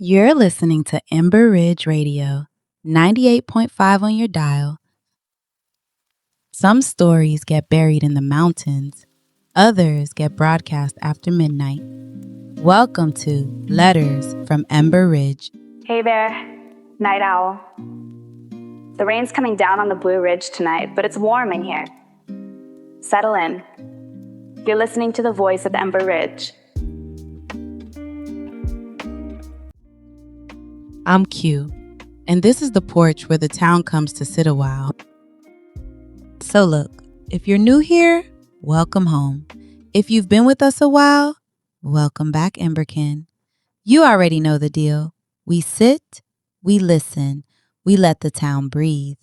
You're listening to Ember Ridge Radio, 98.5 on your dial. Some stories get buried in the mountains, others get broadcast after midnight. Welcome to Letters from Ember Ridge. Hey there, night owl. The rain's coming down on the Blue Ridge tonight, but it's warm in here. Settle in. You're listening to the voice of Ember Ridge. I'm Q, and this is the porch where the town comes to sit a while. So look, if you're new here, welcome home. If you've been with us a while, welcome back, Emberkin. You already know the deal. We sit, we listen, we let the town breathe.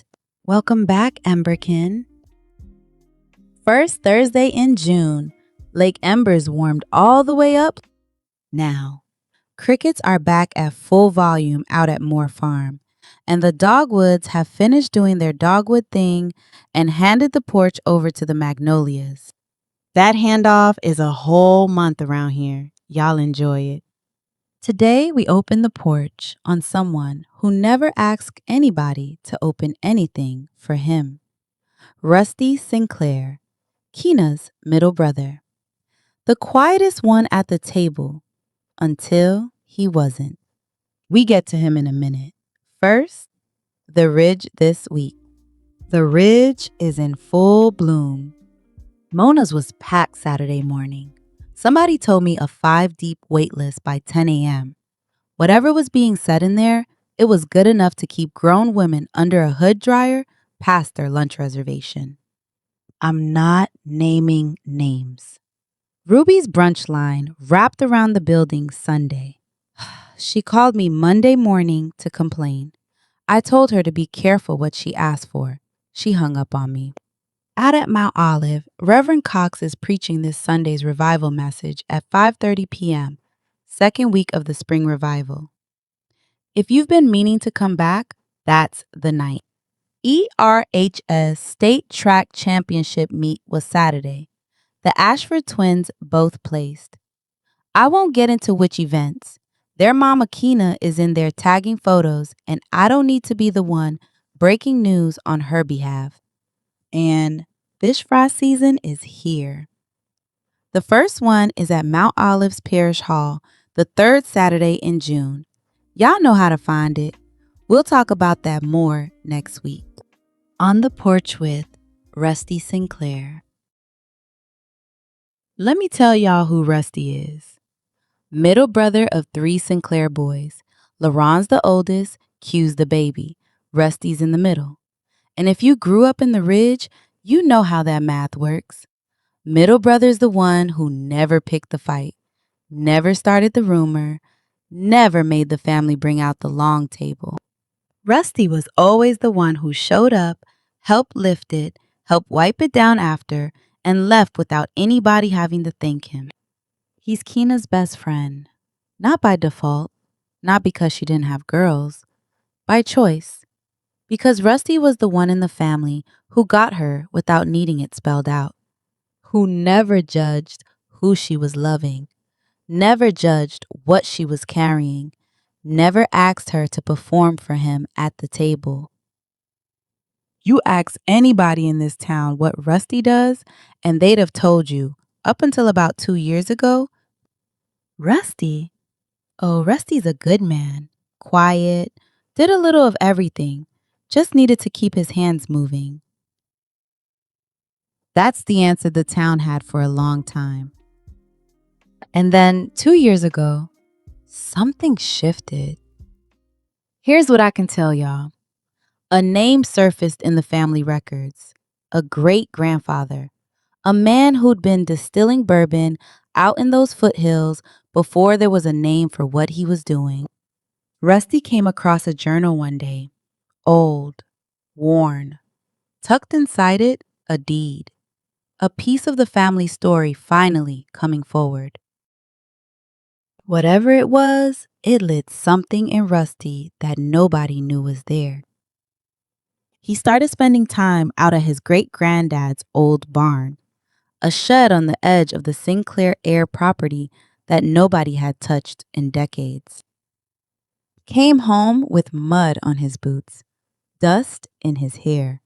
Welcome back, Emberkin. First Thursday in June, Lake Embers warmed all the way up. Now, crickets are back at full volume out at Moore Farm, and the dogwoods have finished doing their dogwood thing and handed the porch over to the magnolias. That handoff is a whole month around here. Y'all enjoy it. Today, we open the porch on someone who never asked anybody to open anything for him. Rusty Sinclair, Keena's middle brother. The quietest one at the table until he wasn't. We get to him in a minute. First, the Ridge this week. The Ridge is in full bloom. Mona's was packed Saturday morning. Somebody told me a 5-deep wait list by 10 a.m. Whatever was being said in there, it was good enough to keep grown women under a hood dryer past their lunch reservation. I'm not naming names. Ruby's brunch line wrapped around the building Sunday. She called me Monday morning to complain. I told her to be careful what she asked for. She hung up on me. Out at Mount Olive, Reverend Cox is preaching this Sunday's revival message at 5:30 p.m., second week of the spring revival. If you've been meaning to come back, that's the night. ERHS State Track Championship meet was Saturday. The Ashford twins both placed. I won't get into which events. Their mama Keena is in there tagging photos, and I don't need to be the one breaking news on her behalf. And fish fry season is here. The first one is at Mount Olive's Parish Hall, the third Saturday in June. Y'all know how to find it. We'll talk about that more next week. On the Porch with Rusty Sinclair. Let me tell y'all who Rusty is. Middle brother of 3 Sinclair boys. LaRon's the oldest, Q's the baby. Rusty's in the middle. And if you grew up in the Ridge, you know how that math works. Middle brother's the one who never picked the fight, never started the rumor, never made the family bring out the long table. Rusty was always the one who showed up, helped lift it, helped wipe it down after, and left without anybody having to thank him. He's Keena's best friend, not by default, not because she didn't have girls, by choice. Because Rusty was the one in the family who got her without needing it spelled out, who never judged who she was loving, never judged what she was carrying, never asked her to perform for him at the table. You ask anybody in this town what Rusty does, and they'd have told you, up until about 2 years ago, Rusty? Oh, Rusty's a good man, quiet, did a little of everything. Just needed to keep his hands moving. That's the answer the town had for a long time. And then 2 years ago, something shifted. Here's what I can tell y'all. A name surfaced in the family records. A great-grandfather. A man who'd been distilling bourbon out in those foothills before there was a name for what he was doing. Rusty came across a journal one day. Old, worn. Tucked inside it, a deed. A piece of the family story finally coming forward. Whatever it was, it lit something in Rusty that nobody knew was there. He started spending time out at his great-granddad's old barn, a shed on the edge of the Sinclair heir property that nobody had touched in decades. came home with mud on his boots, dust in his hair,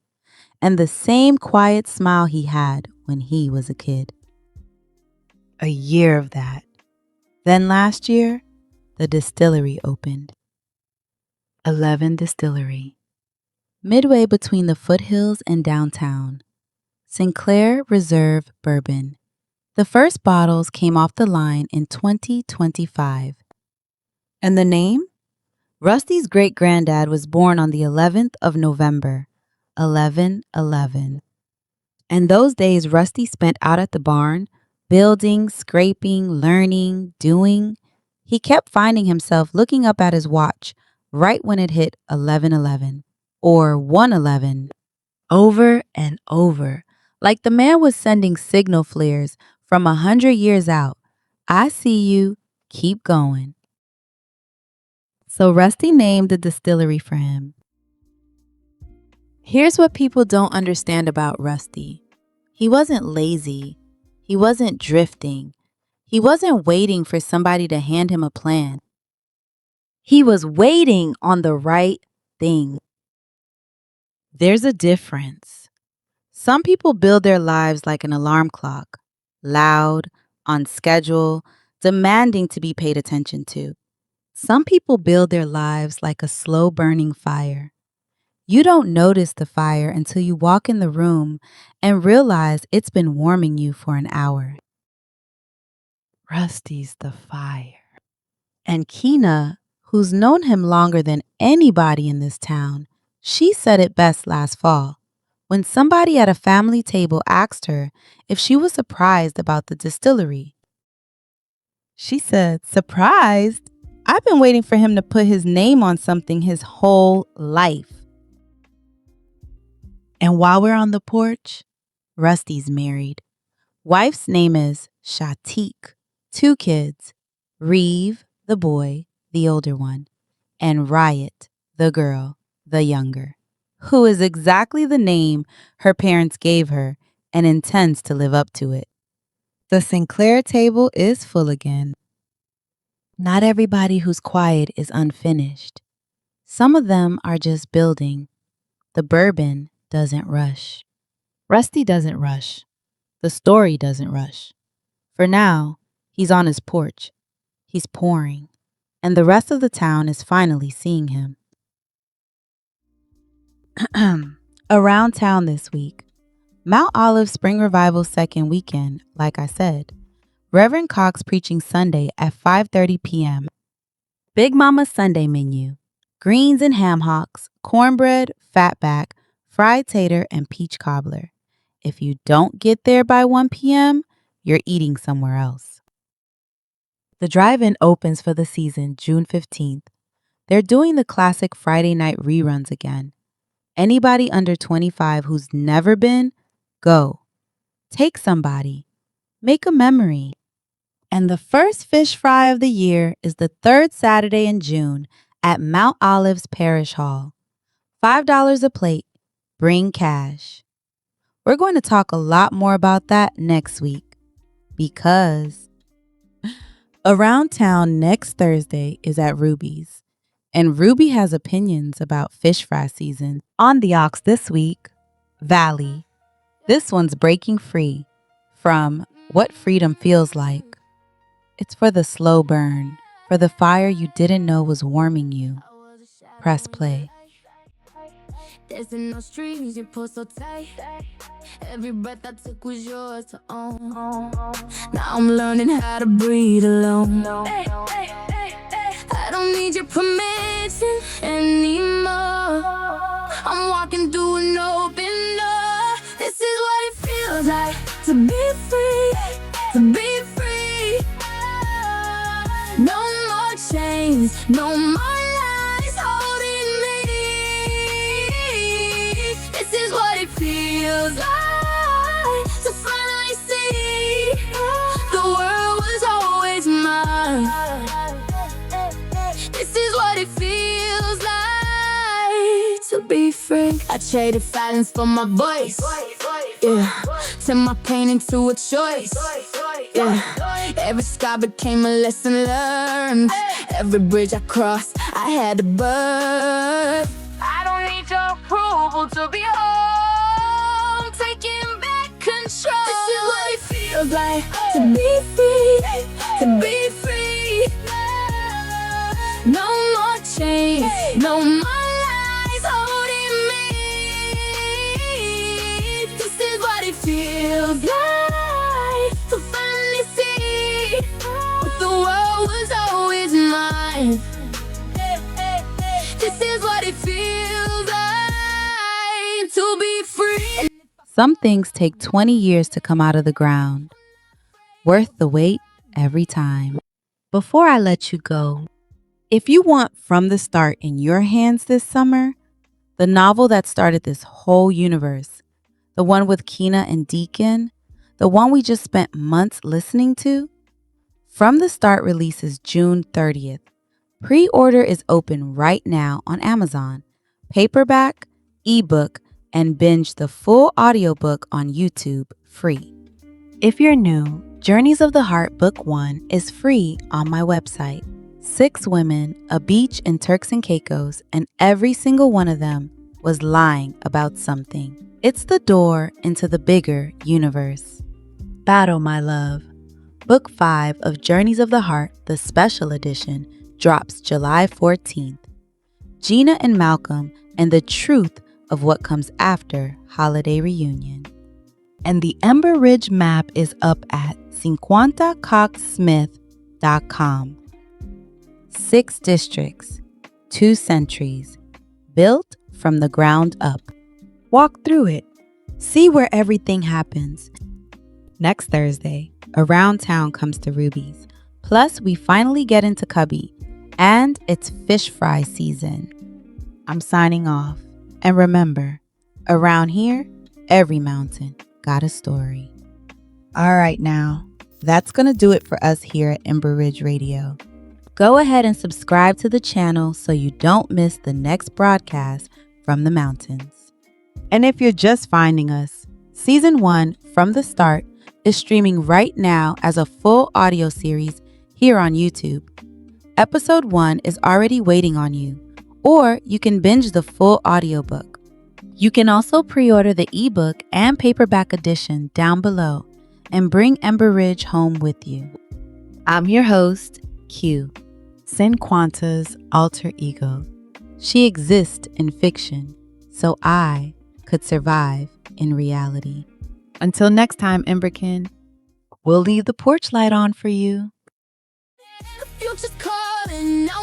and the same quiet smile he had when he was a kid. A year of that. Then last year, the distillery opened. 11 Distillery. Midway between the foothills and downtown. Sinclair Reserve Bourbon. The first bottles came off the line in 2025. And the name? Rusty's great-granddad was born on the 11th of November, 1111. And those days Rusty spent out at the barn, building, scraping, learning, doing. He kept finding himself looking up at his watch right when it hit 11:11 or 1:11, over and over, like the man was sending signal flares from 100 years out. I see you, keep going. So Rusty named the distillery for him. Here's what people don't understand about Rusty. He wasn't lazy. He wasn't drifting. He wasn't waiting for somebody to hand him a plan. He was waiting on the right thing. There's a difference. Some people build their lives like an alarm clock, loud, on schedule, demanding to be paid attention to. Some people build their lives like a slow-burning fire. You don't notice the fire until you walk in the room and realize it's been warming you for an hour. Rusty's the fire. And Keena, who's known him longer than anybody in this town, she said it best last fall when somebody at a family table asked her if she was surprised about the distillery. She said, "Surprised? I've been waiting for him to put his name on something his whole life." And while we're on the porch, Rusty's married. Wife's name is Shatik. 2 kids, Reeve, the boy, the older one, and Riot, the girl, the younger, who is exactly the name her parents gave her and intends to live up to it. The Sinclair table is full again. Not everybody who's quiet is unfinished. Some of them are just building. The bourbon doesn't rush. Rusty doesn't rush. The story doesn't rush. For now, he's on his porch. He's pouring. And the rest of the town is finally seeing him. Around town this week, Mount Olive Spring Revival second weekend, like I said. Reverend Cox preaching Sunday at 5:30 p.m. Big Mama Sunday menu. Greens and ham hocks, cornbread, fatback, fried tater, and peach cobbler. If you don't get there by 1 p.m., you're eating somewhere else. The drive-in opens for the season June 15th. They're doing the classic Friday night reruns again. Anybody under 25 who's never been, go. Take somebody. Make a memory. And the first fish fry of the year is the 3rd Saturday in June at Mount Olive's Parish Hall. $5 a plate. Bring cash. We're going to talk a lot more about that next week because Around Town next Thursday is at Ruby's, and Ruby has opinions about fish fry season. On the Ox this week, Valley. This one's breaking free from What Freedom Feels Like. It's for the slow burn, for the fire you didn't know was warming you. Press play. Dancing no strings, you pull so tight. Every breath I took was yours to own. Now I'm learning how to breathe alone. I don't need your permission anymore. I'm walking through an open door. This is what it feels like to be free, to be free. No more chains, no more lies holding me. This is what it feels like to finally see the world was always mine. This is what it feels like to be free. free. I traded silence for my voice. Yeah, turn my pain into a choice. Yeah, every scar became a lesson learned. Every bridge I crossed, I had to burn. I don't need your approval to be home. Taking back control. This is what it feels like to be free, to be free. No more chains, no more lies holding me. This is what it feels like to finally see what the world was always mine. This is what it feels like to be free. Some things take 20 years to come out of the ground. Worth the wait every time. Before I let you go, if you want From the Start in your hands this summer, the novel that started this whole universe, the one with Keena and Deacon, the one we just spent months listening to, From the Start releases June 30th. Pre-order is open right now on Amazon, paperback, ebook, and binge the full audiobook on YouTube free. If you're new, Journeys of the Heart Book 1 is free on my website. 6 women, a beach in Turks and Caicos, and every single one of them was lying about something. It's the door into the bigger universe. Battle, my love. Book 5 of Journeys of the Heart, the special edition, drops July 14th. Gina and Malcolm and the truth of what comes after Holiday Reunion. And the Ember Ridge map is up at CinquantaCox-Smith.com. 6 districts, 2 centuries, built from the ground up. Walk through it. See where everything happens. Next Thursday, Around Town comes to Ruby's. Plus, we finally get into Cubby, and it's fish fry season. I'm signing off. And remember, around here, every mountain got a story. All right now, that's going to do it for us here at Ember Ridge Radio. Go ahead and subscribe to the channel so you don't miss the next broadcast from the mountains. And if you're just finding us, Season 1, From the Start, is streaming right now as a full audio series here on YouTube. Episode 1 is already waiting on you, or you can binge the full audiobook. You can also pre-order the ebook and paperback edition down below and bring Ember Ridge home with you. I'm your host, Q, Cinquanta's alter ego. She exists in fiction, so I could survive in reality. Until next time, Emberkin, we'll leave the porch light on for you. Future's calling, no